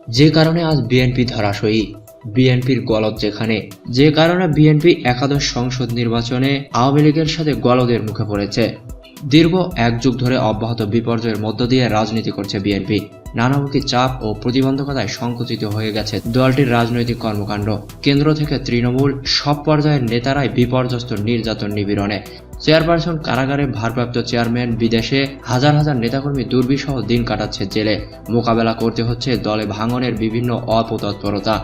যে কারণে আজ বিএনপি ধরাশয়ী। বিএনপির গলদ যে কারণে বিএনপি একাদশ সংসদ নির্বাচনে আওয়ামী লীগের সাথে গলদের মুখে পড়েছে। দীর্ঘ এক যুগ ধরে অব্যাহত বিপর্যয়ের মধ্য দিয়ে রাজনীতি করছে বিএনপি। নানামুখী চাপ ও প্রতিবন্ধকতায় সংকুচিত হয়ে গেছে দলটির রাজনৈতিক কর্মকাণ্ড। কেন্দ্র থেকে তৃণমূল সব পর্যায়ের নেতারাই বিপর্যস্ত নির্যাতন নিপীড়নে। চেয়ারপারসন কারাগারে, ভারপ্রাপ্ত চেয়ারম্যান বিদেশে, হাজার হাজার নেতাকর্মী দুর্বিষহ দিন কাটাচ্ছে জেলে। মোকাবেলা করতে হচ্ছে দলে ভাঙনের বিভিন্ন অপতৎপরতা।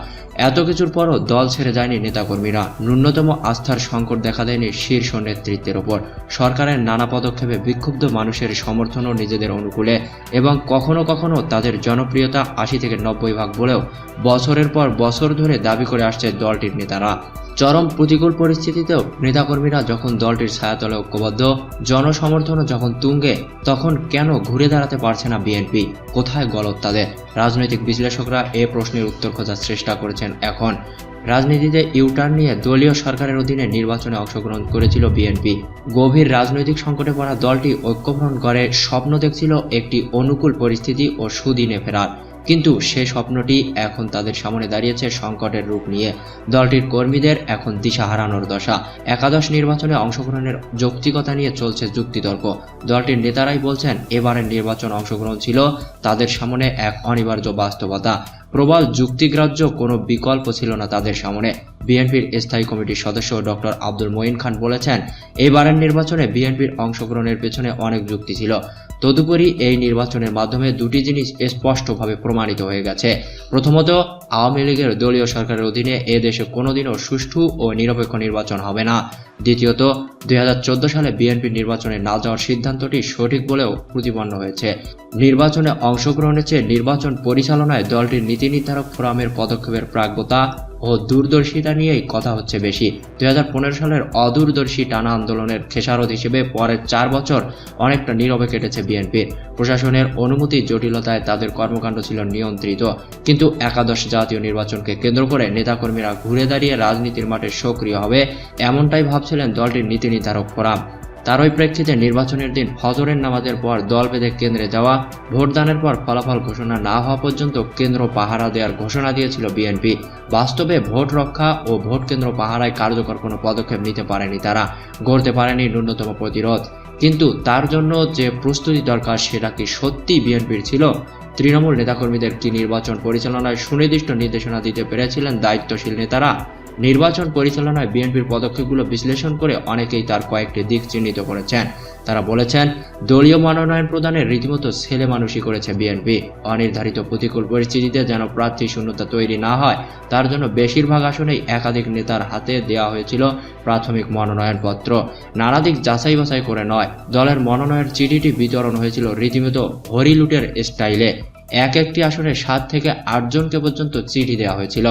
এত কিছুর পরও দল ছেড়ে যায়নি নেতাকর্মীরা। ন্যূনতম আস্থার সংকট দেখা দেয়নি শীর্ষ নেতৃত্বের ওপর। সরকারের নানা পদক্ষেপে বিক্ষুব্ধ মানুষের সমর্থনও নিজেদের অনুকূলে, এবং কখনো কখনো তাদের জনপ্রিয়তা ৮০ থেকে ৯০ ভাগ বলেও বছরের পর বছর ধরে দাবি করে আসছে দলটির নেতারা। চরম প্রতিকূল পরিস্থিতিতেও নেতাকর্মীরা যখন দলটির ছায়াতলে ঐক্যবদ্ধ, জনসমর্থনও যখন তুঙ্গে, তখন কেন ঘুরে দাঁড়াতে পারছে না বিএনপি? কোথায় গলদ তাদের? রাজনৈতিক বিশ্লেষকরা এ প্রশ্নের উত্তর খোঁজার চেষ্টা করেছেন। এখন রাজনীতিতে ইউটার্ন নিয়ে দলীয় সরকারের অধীনে নির্বাচনে অংশগ্রহণ করেছিল বিএনপি। গভীর রাজনৈতিক সংকটে পড়া দলটি ঐক্যভ্রণ করে স্বপ্ন দেখছিল একটি অনুকূল পরিস্থিতি ও সুদিনে ফেরার। কিন্তু সে স্বপ্নটি এখন তাদের সামনে দাঁড়িয়েছে সংকটের রূপ নিয়ে। দলটির কর্মীদের এখন দিশা হারানোর দশা। একাদশ নির্বাচনে অংশগ্রহণের যৌক্তিকতা নিয়ে চলছে যুক্তিতর্ক। দলটির নেতারাই বলছেন, এবারের নির্বাচন অংশগ্রহণ ছিল তাদের সামনে এক অনিবার্য বাস্তবতা। প্রবল যুক্তিগ্রাহ্য কোনো বিকল্প ছিল না তাদের সামনে। বিএনপির স্থায়ী কমিটির সদস্য ডক্টর আব্দুল মঈন খান বলেছেন, এবারের নির্বাচনে বিএনপির অংশগ্রহণের পেছনে অনেক যুক্তি ছিল। তদুপরি এই নির্বাচনের মাধ্যমে দুটি জিনিস স্পষ্টভাবে প্রমাণিত হয়ে গেছে। প্রথমত, আওয়ামী লীগের দলীয় সরকারের অধীনে এ দেশে কোনোদিনও সুষ্ঠু ও নিরপেক্ষ নির্বাচন হবে না। দ্বিতীয়ত, ২০১৪ সালে বিএনপি নির্বাচনে না যাওয়ার সিদ্ধান্তটি সঠিক বলেও প্রতিপন্ন হয়েছে। নির্বাচনে অংশগ্রহণের চেয়ে নির্বাচন পরিচালনায় দলটির নীতি নির্ধারক ফোরামের পদক্ষেপের প্রাজ্ঞতা ও দূরদর্শিতা নিয়েই কথা হচ্ছে বেশি। ২০১৫ সালের অদূরদর্শী টানা আন্দোলনের খেসারত হিসেবে পরের ৪ বছর অনেকটা নীরবে কেটেছে বিএনপির। প্রশাসনের অনুমতি জটিলতায় তাদের কর্মকাণ্ড ছিল নিয়ন্ত্রিত। কিন্তু একাদশ জাতীয় নির্বাচনকে কেন্দ্র করে নেতাকর্মীরা ঘুরে দাঁড়িয়ে রাজনীতির মাঠে সক্রিয় হবে, এমনটাই ভাবছিলেন দলটির নীতি নির্ধারক ফোরাম। তারই প্রেক্ষিতে নির্বাচনের দিন ফজরের নামাজের পর দল বেঁধে কেন্দ্রে যাওয়া, ভোটদানের পর ফলাফল ঘোষণা না হওয়া পর্যন্ত কেন্দ্র পাহারা দেওয়ার ঘোষণা দিয়েছিল বিএনপি। বাস্তবে ভোট রক্ষা ও ভোট কেন্দ্র পাহারায় কার্যকর কোনো পদক্ষেপ নিতে পারেনি তারা, গড়তে পারেনি ন্যূনতম প্রতিরোধ। কিন্তু তার জন্য যে প্রস্তুতি দরকার, সেটা কি সত্যি বিএনপির ছিল? তৃণমূল নেতাকর্মীদের কি নির্বাচন পরিচালনায় সুনির্দিষ্ট নির্দেশনা দিতে পেরেছিলেন দায়িত্বশীল নেতারা? নির্বাচন পরিচালনায় বিএনপির পদক্ষেপগুলো বিশ্লেষণ করে অনেকেই তার কয়েকটি দিক চিহ্নিত করেছেন। তারা বলেছেন, দলীয় মনোনয়ন প্রদানে রীতিমতো ছেলে মানুষই করেছে বিএনপি। অনির্ধারিত প্রতিকূল পরিস্থিতিতে যেন প্রার্থী শূন্যতা তৈরি না হয়, তার জন্য বেশিরভাগ আসনেই একাধিক নেতার হাতে দেওয়া হয়েছিল প্রাথমিক মনোনয়নপত্র। নানা দিক যাচাই বাছাই করে নয়, দলের মনোনয়ন চিঠিটি বিতরণ হয়েছিল রীতিমতো হরিলুটের স্টাইলে। এক একটি আসনে ৭ থেকে ৮ জনকে পর্যন্ত চিঠি দেওয়া হয়েছিল,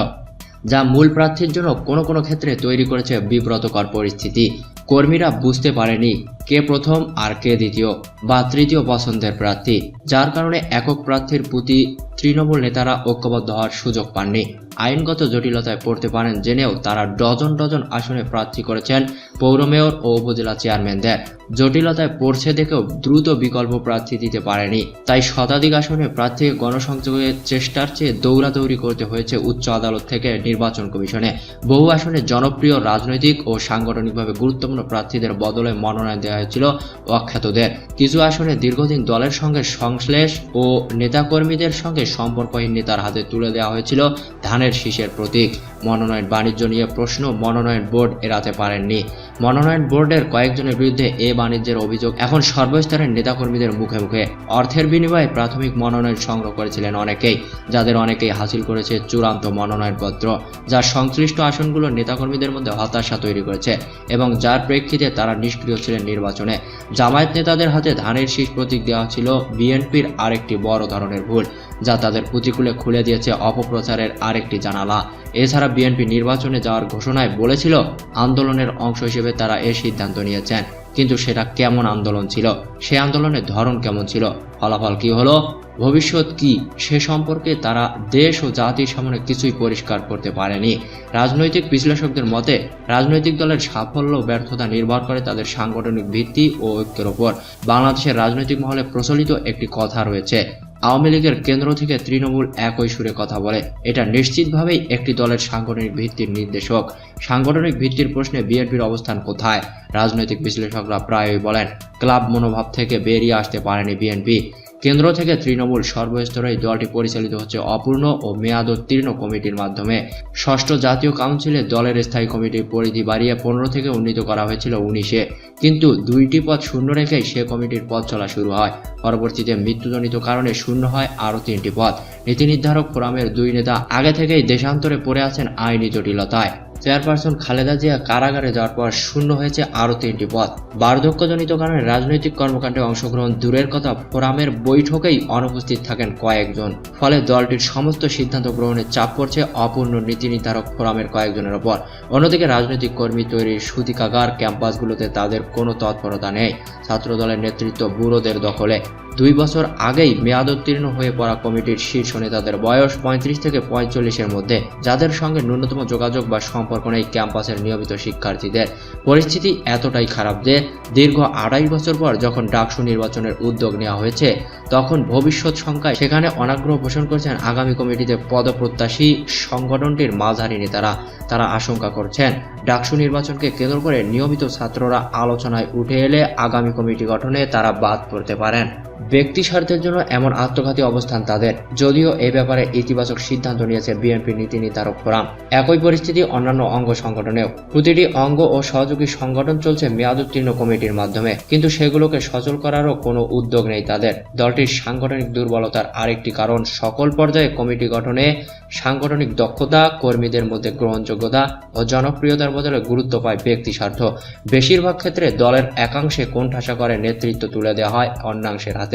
যা মূল প্রার্থীর জন্য কোনো কোনো ক্ষেত্রে তৈরি করেছে বিব্রতকর পরিস্থিতি। কর্মীরা বুঝতে পারেনি কে প্রথম আর কে দ্বিতীয় বা তৃতীয় পছন্দের প্রার্থী, যার কারণে একক প্রার্থীর প্রতি তৃণমূল নেতারা ঐক্যবদ্ধ হওয়ার সুযোগ পাননি। আইনগত জটিলতায় পড়তে পারেন জেনেও তারা ডজন ডজন আসনে প্রার্থী করেছেন পৌর মেয়র ও উপজেলা চেয়ারম্যানদের। জটিলতায় পড়ছে দেখেও দ্রুত বিকল্প প্রার্থী দিতে পারেনি। তাই শতাধিক আসনে প্রার্থী গণসংযোগের চেষ্টার চেয়ে দৌড়াদৌড়ি করতে হয়েছে উচ্চ আদালত থেকে নির্বাচন কমিশনে। বহু আসনে জনপ্রিয় রাজনৈতিক ও সাংগঠনিকভাবে গুরুত্বপূর্ণ প্রার্থীদের বদলে মনোনয়ন দেওয়া হয়েছিল অখ্যাতদের। কিছু আসনে দীর্ঘদিন দলের সঙ্গে সংশ্লেষ ও নেতাকর্মীদের সঙ্গে সম্পর্কহীন নেতার হাতে তুলে দেওয়া হয়েছিল ধানের শীষের প্রতীক। মনোনয়ন বাণিজ্য নিয়ে প্রশ্ন মনোনয়ন বোর্ড এড়াতে পারেননি। মনোনয়ন বোর্ডের কয়েকজনের বিরুদ্ধে এ বাণিজ্যের অভিযোগ এখন সর্বস্তরের নেতাকর্মীদের মুখে মুখে। অর্থের বিনিময়ে প্রাথমিক মনোনয়ন সংগ্রহ করেছিলেন অনেকেই, যাদের অনেকেই হাসিল করেছে চূড়ান্ত মনোনয়নপত্র, যা সংশ্লিষ্ট আসনগুলোর নেতাকর্মীদের মধ্যে হতাশা তৈরি করেছে এবং যার প্রেক্ষিতে তারা নিষ্ক্রিয় ছিলেন নির্বাচনে। জামায়াত নেতাদের হাতে ধানের শীষ প্রতীক দেওয়া ছিল বিএনপির আরেকটি বড় ধরনের ভুল, যা তাদের প্রতিকূলে খুলে দিয়েছে অপপ্রচারের আরেকটি জানালা। এছাড়া বিএনপি নির্বাচনে যাওয়ার ঘোষণায় বলেছিল আন্দোলনের অংশ হিসেবে তারা এ সিদ্ধান্ত নিয়েছেন, কিন্তু সেটা কেমন আন্দোলন ছিল, সে আন্দোলনের ধরন কেমন ছিল, ফলাফল কি হলো, ভবিষ্যৎ কি, সে সম্পর্কে তারা দেশ ও জাতির সামনে কিছুই পরিষ্কার করতে পারেনি। রাজনৈতিক বিশ্লেষকদের মতে রাজনৈতিক দলের সাফল্য ব্যর্থতা নির্ভর করে তাদের সাংগঠনিক ভিত্তি ও ঐক্যের ওপর। বাংলাদেশের রাজনৈতিক মহলে প্রচলিত একটি কথা রয়েছে, আওয়ামী লীগের কেন্দ্র থেকে তৃণমূল একই সুরে কথা বলে। এটা নিশ্চিতভাবেই একটি দলের সাংগঠনিক ভিত্তির নির্দেশক। সাংগঠনিক ভিত্তির প্রশ্নে বিএনপির অবস্থান কোথায়? রাজনৈতিক বিশ্লেষকরা প্রায়ই বলেন, ক্লাব মনোভাব থেকে বেরিয়ে আসতে পারেনি বিএনপি। কেন্দ্র থেকে তৃণমূল সর্বস্তরেই দলটি পরিচালিত হচ্ছে অপূর্ণ ও মেয়াদোত্তীর্ণ কমিটির মাধ্যমে। ষষ্ঠ জাতীয় কাউন্সিলে দলের স্থায়ী কমিটির পরিধি বাড়িয়ে 15 থেকে উন্নীত করা হয়েছিল 19-এ, কিন্তু 2টি পদ শূন্য রেখেই সে কমিটির পথ চলা শুরু হয়। পরবর্তীতে মৃত্যুজনিত কারণে শূন্য হয় আরও 3টি পদ। নীতি নির্ধারক ফোরামের 2 নেতা আগে থেকেই দেশান্তরে পড়ে আছেন আইনি জটিলতায়। চেয়ারপারসন খালেদা জিয়া কারাগারে যাওয়ার পর শূন্য হয়েছে আরও 3টি পদ। বার্ধক্যজনিত কারণে রাজনৈতিক কর্মকাণ্ডে অংশগ্রহণ দূরের কথা, ফোরামের বৈঠকেই অনুপস্থিত থাকেন কয়েকজন। ফলে দলটির সমস্ত সিদ্ধান্ত গ্রহণের চাপ পড়ছে অপূর্ণ নীতি নির্ধারক ফোরামের কয়েকজনের ওপর। অন্যদিকে রাজনৈতিক কর্মী তৈরির সূতিকাগার ক্যাম্পাসগুলোতে তাদের কোনো তৎপরতা নেই। ছাত্রদলের নেতৃত্ব বুড়োদের দখলে। 2 বছর আগেই মেয়াদোত্তীর্ণ হয়ে পড়া কমিটির শীর্ষ নেতাদের বয়স 35 থেকে 45-এর মধ্যে, যাদের সঙ্গে ন্যূনতম যোগাযোগ বা সম্পর্ক নেই ক্যাম্পাসের নিয়মিত শিক্ষার্থীদের। পরিস্থিতি এতটাই খারাপ যে দীর্ঘ 2.5 বছর পর যখন ডাকসু নির্বাচনের উদ্যোগ নেওয়া হয়েছে, তখন ভবিষ্যৎ সংখ্যায় সেখানে অনাগ্রহ পোষণ করছেন আগামী কমিটিতে পদপ্রত্যাশী সংগঠনটির মাঝারি নেতারা। তারা আশঙ্কা করছেন, ডাকসু নির্বাচনকে কেন্দ্র করে নিয়মিত ছাত্ররা আলোচনায় উঠে এলে আগামী কমিটি গঠনে তারা বাদ পড়তে পারেন। ব্যক্তি স্বার্থের জন্য এমন আত্মঘাতী অবস্থান তাদের। যদিও এ ব্যাপারে ইতিবাচক সিদ্ধান্ত নিয়েছে বিএনপি নীতি নির্ধারক ফোরাম। একই পরিস্থিতি অন্যান্য অঙ্গ সংগঠনেও। প্রতিটি অঙ্গ ও সহযোগী সংগঠন চলছে মেয়াদোত্তীর্ণ কমিটির মাধ্যমে, কিন্তু সেগুলোকে সচল করারও কোনো উদ্যোগ নেই তাদের। দলটির সাংগঠনিক দুর্বলতার আরেকটি কারণ, সকল পর্যায়ে কমিটি গঠনে সাংগঠনিক দক্ষতা, কর্মীদের মধ্যে গ্রহণযোগ্যতা ও জনপ্রিয়তার বদলে গুরুত্ব পায় ব্যক্তি স্বার্থ। বেশিরভাগ ক্ষেত্রে দলের একাংশে কোণঠাসা করে নেতৃত্ব তুলে দেওয়া হয় অন্যাংশের হাতে।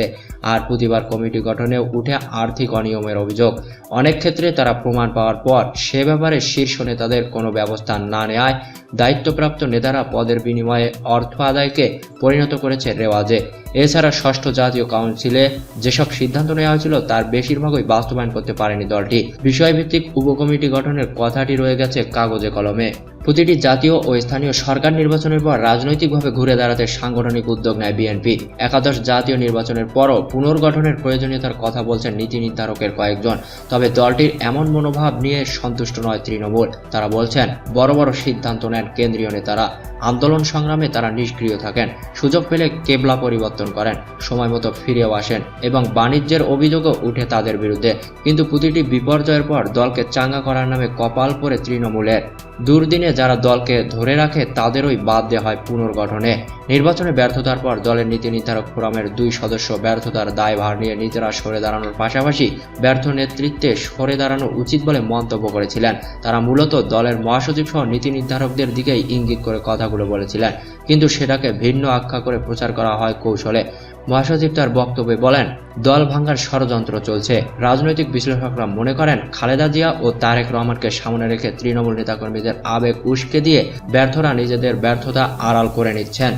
আর প্রতিবার কমিটি গঠনেও উঠে আর্থিক অনিয়মের অভিযোগ। অনেক ক্ষেত্রে তারা প্রমাণ পাওয়ার পর সে ব্যাপারে শীর্ষ নেতাদের কোনো ব্যবস্থা না নেওয়ায় দায়িত্বপ্রাপ্ত নেতারা পদের বিনিময়ে অর্থ আদায়কে পরিণত করেছে রেওয়াজে। এছাড়া ষষ্ঠ জাতীয় কাউন্সিলে যেসব সিদ্ধান্ত নেওয়া হয়েছিল তার বেশিরভাগই বাস্তবায়ন করতে পারেনি দলটি। বিষয়ভিত্তিক উপকমিটি গঠনের কথাটি রয়ে গেছে কাগজে কলমে। প্রতিটি জাতীয় ও স্থানীয় সরকার নির্বাচনের পর রাজনৈতিকভাবে ঘুরে দাঁড়াতে সাংগঠনিক উদ্যোগ নেয় বিএনপি। একাদশ জাতীয় নির্বাচনের পরও পুনর্গঠনের প্রয়োজনীয়তার কথা বলছেন নীতি নির্ধারকের কয়েকজন। তবে দলটির এমন মনোভাব নিয়ে সন্তুষ্ট নয় তৃণমূল। তারা বলছেন, বড় বড় সিদ্ধান্ত নেন কেন্দ্রীয় নেতারা, আন্দোলন সংগ্রামে তারা নিষ্ক্রিয় থাকেন, সুযোগ পেলে কেবলা পরিবর্তন করেন, সময় মতো ফিরেও আসেন এবং বাণিজ্যের অভিযোগও উঠে তাদের বিরুদ্ধে। কিন্তু প্রতিটি বিপর্যয়ের পর দলকে চাঙ্গা করার নামে কপাল পড়ে তৃণমূলের। দুর্দিনে যারা দলকে ধরে রাখে তাদেরই বাদ দেওয়া হয় পুনর্গঠনে। নির্বাচনে ব্যর্থতার পর দলের নীতি নির্ধারক ফোরামের 2 সদস্য ব্যর্থতার দায়ভার নিয়ে নিজেরা সরে দাঁড়ানোর পাশাপাশি ব্যর্থ নেতৃত্বে সরে দাঁড়ানো উচিত বলে মন্তব্য করেছিলেন। তারা মূলত দলের মহাসচিব সহ নীতি নির্ধারকদের দিকেই ইঙ্গিত করে কথাগুলো বলেছিলেন, কিন্তু সেটাকে ভিন্ন আখ্যা করে প্রচার করা হয় কৌশলে। মহাসচিব তার বক্তব্যে বলেন, দল ভাঙার ষড়যন্ত্র চলছে। রাজনৈতিক বিশ্লেষকরা মনে করেন, খালেদা জিয়া ও তারেক রহমানকে সামনে রেখে তৃণমূল নেতাকর্মীদের আবেগ উস্কে দিয়ে ব্যর্থরা নিজেদের ব্যর্থতা আড়াল করে নিচ্ছেন।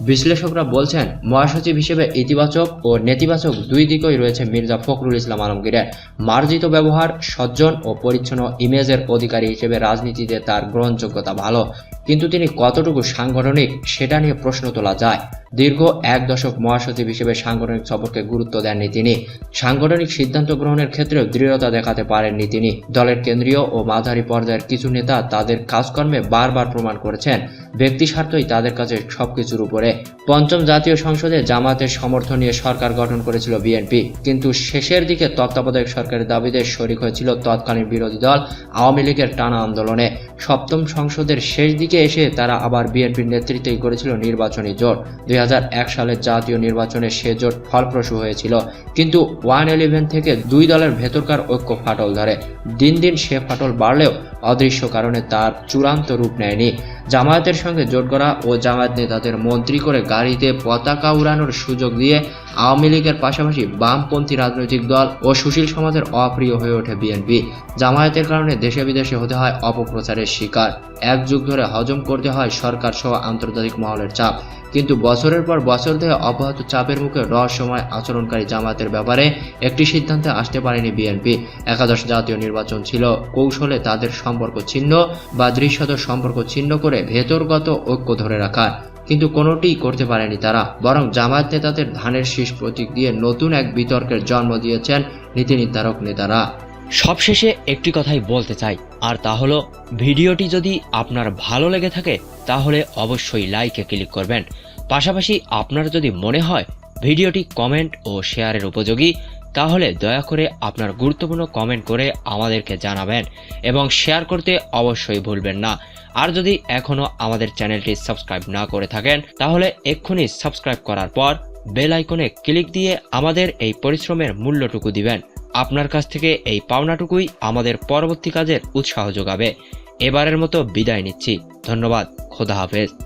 বিশ্লেষকরা বলছেন, মহাসচিব হিসেবে ইতিবাচক ও নেতিবাচক 2 দিকই রয়েছে মির্জা ফখরুল ইসলাম আলমগীরের। মার্জিত ব্যবহার, সজ্জন ও পরিচ্ছন্ন ইমেজের অধিকারী হিসেবে রাজনীতিতে তার গ্রহণযোগ্যতা ভালো, কিন্তু তিনি কতটুকু সাংগঠনিক সেটা নিয়ে প্রশ্ন তোলা যায়। দীর্ঘ 1 দশক মহাসচিব হিসেবে সাংগঠনিক সফরকে গুরুত্ব দেননি তিনি। সাংগঠনিক সিদ্ধান্ত গ্রহণের ক্ষেত্রেও দৃঢ়তা দেখাতে পারেননি তিনি। দলের কেন্দ্রীয় ও মাঝারি পর্যায়ের কিছু নেতা তাদের কাজকর্মে বারবার প্রমাণ করেছেন ব্যক্তি স্বার্থই তাদের কাছে সবকিছুর উপরে। পঞ্চম জাতীয় সংসদে জামায়াতের সমর্থন নিয়ে সরকার গঠন করেছিল বিএনপি, কিন্তু শেষের দিকে তত্ত্বাবধায়ক সরকারের দাবিতে শরিক হয়েছিল তৎকালীন বিরোধী দল আওয়ামী লীগের টানা আন্দোলনে। সপ্তম সংসদের শেষ দিকে এসে তারা আবার বিএনপির নেতৃত্বেই করেছিল নির্বাচনী জোট। 2001 সালের জাতীয় নির্বাচনে সে জোট ফলপ্রসূ হয়েছিল, কিন্তু 111 থেকে 2 দলের ভেতরকার ঐক্য ফাটল ধরে। দিন দিন সে ফাটল বাড়লেও অদৃশ্য কারণে তার চূড়ান্ত রূপ নেয়নি। জামায়াতের সঙ্গে জোট করা ও জামায়াত নেতাদের মন্ত্রী করে গাড়িতে পতাকা উড়ানোর সুযোগ দিয়ে আওয়ামী লীগের পাশাপাশি বামপন্থী রাজনৈতিক দল ও সুশীল সমাজের অপ্রিয় হয়ে ওঠে বিএনপি। জামায়াতের কারণে দেশে বিদেশে হতে হয় অপপ্রচারের শিকার। 1 যুগ ধরে হজম করতে হয় সরকার সহ আন্তর্জাতিক মহলের চাপ। কিন্তু বছরের পর বছর ধরে অব্যাহত চাপের মুখে রহস্যময় আচরণকারী জামায়াতের ব্যাপারে একটি সিদ্ধান্তে আসতে পারেনি বিএনপি। একাদশ জাতীয় নির্বাচন ছিল কৌশলে তাদের সম্পর্ক ছিন্ন বা দৃশ্যত সম্পর্ক ছিন্ন করে ভেতরগত ঐক্য ধরে রাখার। কিন্তু কোনোটিই করতে পারেনি তারা, বরং জামায়াত নেতাদের ধানের শীষ প্রতীক দিয়ে নতুন এক বিতর্কের জন্ম দিয়েছেন নীতি নির্ধারক নেতারা। সবশেষে একটি কথাই বলতে চাই, আর তা হলো ভিডিওটি যদি আপনার ভালো লেগে থাকে তাহলে অবশ্যই লাইকে ক্লিক করবেন। পাশাপাশি আপনার যদি মনে হয় ভিডিওটি কমেন্ট ও শেয়ারের উপযোগী, তাহলে দয়া করে আপনার গুরুত্বপূর্ণ কমেন্ট করে আমাদেরকে জানাবেন এবং শেয়ার করতে অবশ্যই ভুলবেন না। আর যদি এখনো আমাদের চ্যানেলটি সাবস্ক্রাইব না করে থাকেন তাহলে এক্ষুনি সাবস্ক্রাইব করার পর বেল আইকনে ক্লিক দিয়ে আমাদের এই পরিশ্রমের মূল্যটুকু দিবেন। আপনার কাছ থেকে এই পাওনাটুকুই আমাদের পরবর্তী কাজের উৎসাহ যোগাবে। এবারের মতো বিদায় নিচ্ছি। ধন্যবাদ। খোদা হাফেজ।